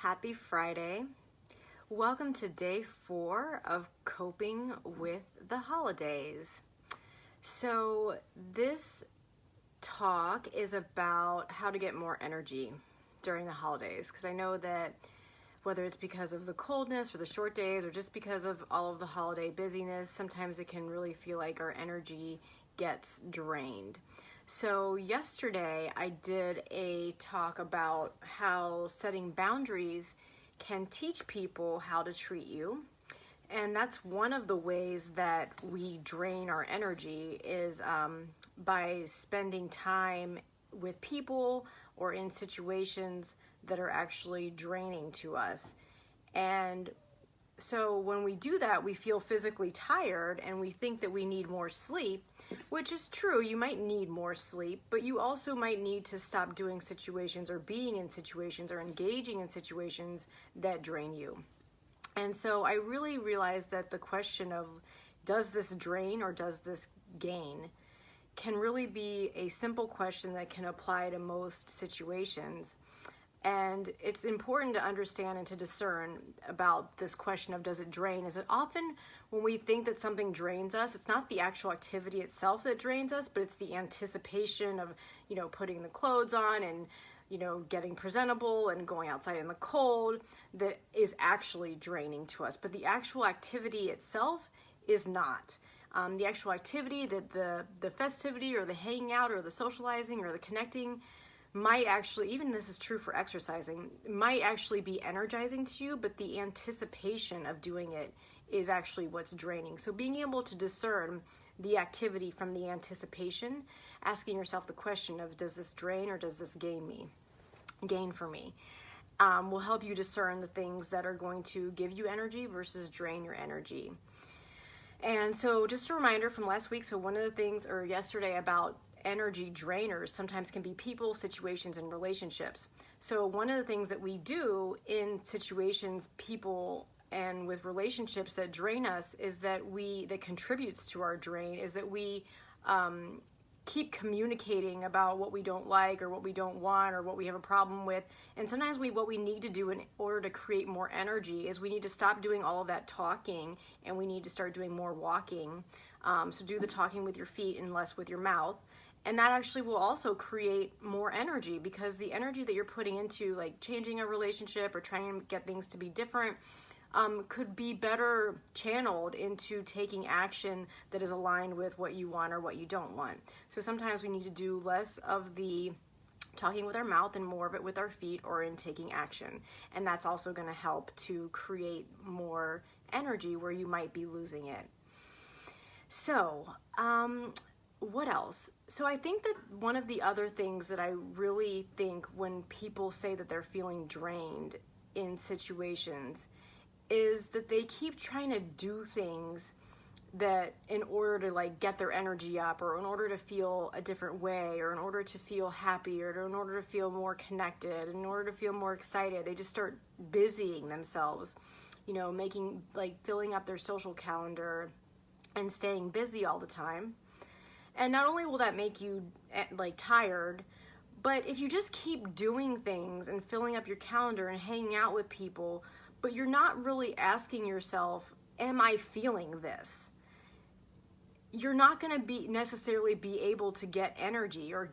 Happy Friday. Welcome to day 4 of coping with the holidays. So this talk is about how to get more energy during the holidays, because I know that whether it's because of the coldness or the short days or just because of all of the holiday busyness, sometimes it can really feel like our energy gets drained. So yesterday I did a talk about how setting boundaries can teach people how to treat you. And that's one of the ways that we drain our energy is by spending time with people or in situations that are actually draining to us. And so when we do that, we feel physically tired and we think that we need more sleep, which is true. You might need more sleep, but you also might need to stop doing situations or being in situations or engaging in situations that drain you. And so I really realized that the question of does this drain or does this gain can really be a simple question that can apply to most situations. And it's important to understand and to discern about this question of does it drain? Is that often when we think that something drains us, it's not the actual activity itself that drains us, but it's the anticipation of, putting the clothes on and, getting presentable and going outside in the cold that is actually draining to us. But the actual activity itself is not. The actual activity, the festivity or the hanging out or the socializing or the connecting might actually, even this is true for exercising, might actually be energizing to you, but the anticipation of doing it is actually what's draining. So being able to discern the activity from the anticipation, asking yourself the question of does this drain or does this gain for me, will help you discern the things that are going to give you energy versus drain your energy. And so just a reminder from last week, so one of the things, or yesterday, about energy drainers sometimes can be people, situations, and relationships. So one of the things that we do in situations, people, and with relationships that drain us is that contributes to our drain is that we keep communicating about what we don't like or what we don't want or what we have a problem with. And sometimes what we need to do in order to create more energy is we need to stop doing all of that talking and we need to start doing more walking. So do the talking with your feet and less with your mouth. And that actually will also create more energy, because the energy that you're putting into like changing a relationship or trying to get things to be different could be better channeled into taking action that is aligned with what you want or what you don't want. So sometimes we need to do less of the talking with our mouth and more of it with our feet or in taking action. And that's also going to help to create more energy where you might be losing it. So, what else? So I think that one of the other things that I really think when people say that they're feeling drained in situations is that they keep trying to do things that in order to get their energy up, or in order to feel a different way, or in order to feel happy, or in order to feel more connected, in order to feel more excited, they just start busying themselves, filling up their social calendar and staying busy all the time. And not only will that make you tired, but if you just keep doing things and filling up your calendar and hanging out with people, but you're not really asking yourself, am I feeling this? You're not going to necessarily be able to get energy or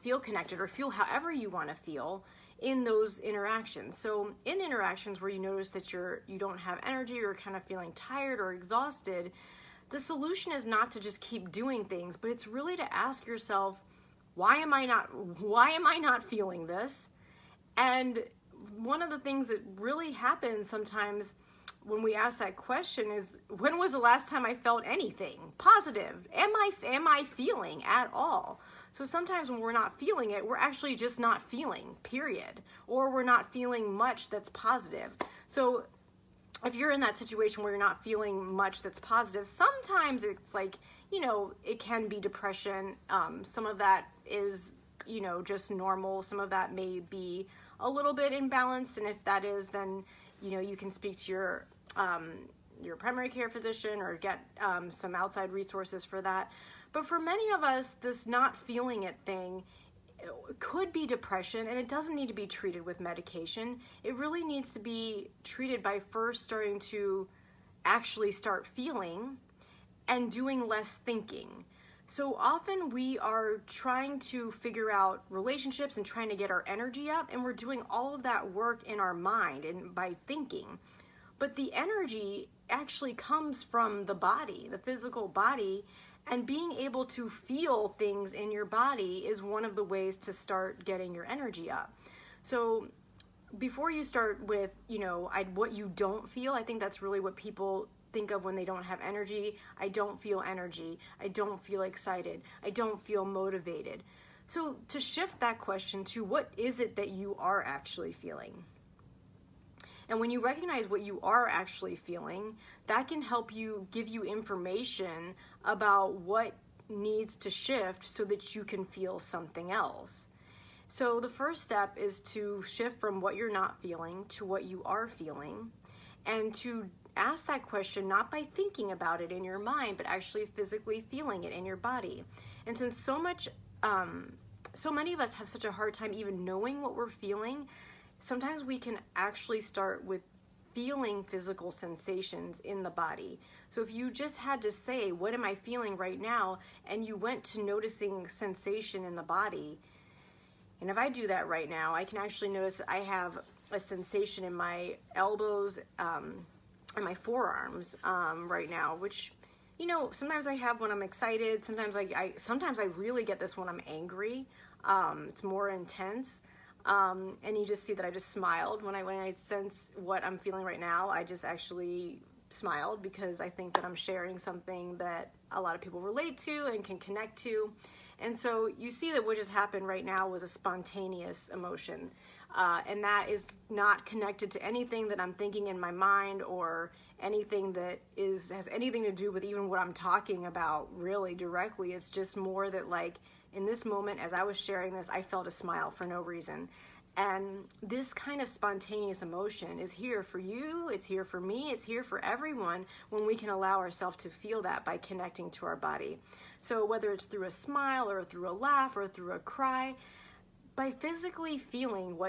feel connected or feel however you want to feel in those interactions. So in interactions where you notice that you don't have energy or kind of feeling tired or exhausted, the solution is not to just keep doing things, but it's really to ask yourself, why am I not feeling this? And one of the things that really happens sometimes when we ask that question is, when was the last time I felt anything positive? Am I feeling at all? So sometimes when we're not feeling it, we're actually just not feeling, period. Or we're not feeling much that's positive. So if you're in that situation where you're not feeling much that's positive, sometimes it's it can be depression. Some of that is, just normal. Some of that may be a little bit imbalanced. And if that is, then, you can speak to your primary care physician or get some outside resources for that. But for many of us, this not feeling it thing could be depression, and it doesn't need to be treated with medication. It really needs to be treated by first starting to actually start feeling and doing less thinking. So often we are trying to figure out relationships and trying to get our energy up, and we're doing all of that work in our mind and by thinking. But the energy actually comes from the body, the physical body, and being able to feel things in your body is one of the ways to start getting your energy up. So before you start with, what you don't feel, I think that's really what people think of when they don't have energy. I don't feel energy. I don't feel excited. I don't feel motivated. So to shift that question to what is it that you are actually feeling? And when you recognize what you are actually feeling, that can help you give you information about what needs to shift so that you can feel something else. So the first step is to shift from what you're not feeling to what you are feeling, and to ask that question not by thinking about it in your mind, but actually physically feeling it in your body. And since so many of us have such a hard time even knowing what we're feeling, sometimes we can actually start with feeling physical sensations in the body. So if you just had to say, what am I feeling right now? And you went to noticing sensation in the body. And if I do that right now, I can actually notice I have a sensation in my elbows and my forearms right now, which, sometimes I have when I'm excited. Sometimes I really get this when I'm angry. It's more intense. And you just see that I just smiled when I sense what I'm feeling right now. I just actually smiled because I think that I'm sharing something that a lot of people relate to and can connect to. And so you see that what just happened right now was a spontaneous emotion. And that is not connected to anything that I'm thinking in my mind or anything that has anything to do with even what I'm talking about really directly. It's just more that, like, in this moment, as I was sharing this, I felt a smile for no reason. And this kind of spontaneous emotion is here for you, it's here for me, it's here for everyone when we can allow ourselves to feel that by connecting to our body. So whether it's through a smile or through a laugh or through a cry, by physically feeling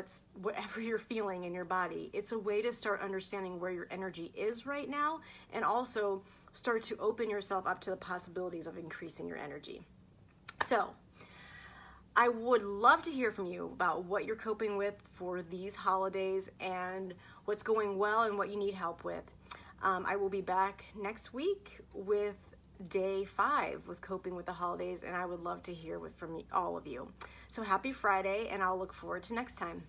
whatever you're feeling in your body, it's a way to start understanding where your energy is right now, and also start to open yourself up to the possibilities of increasing your energy. So I would love to hear from you about what you're coping with for these holidays and what's going well and what you need help with. I will be back next week with day 5 with coping with the holidays, and I would love to hear from all of you. So happy Friday, and I'll look forward to next time.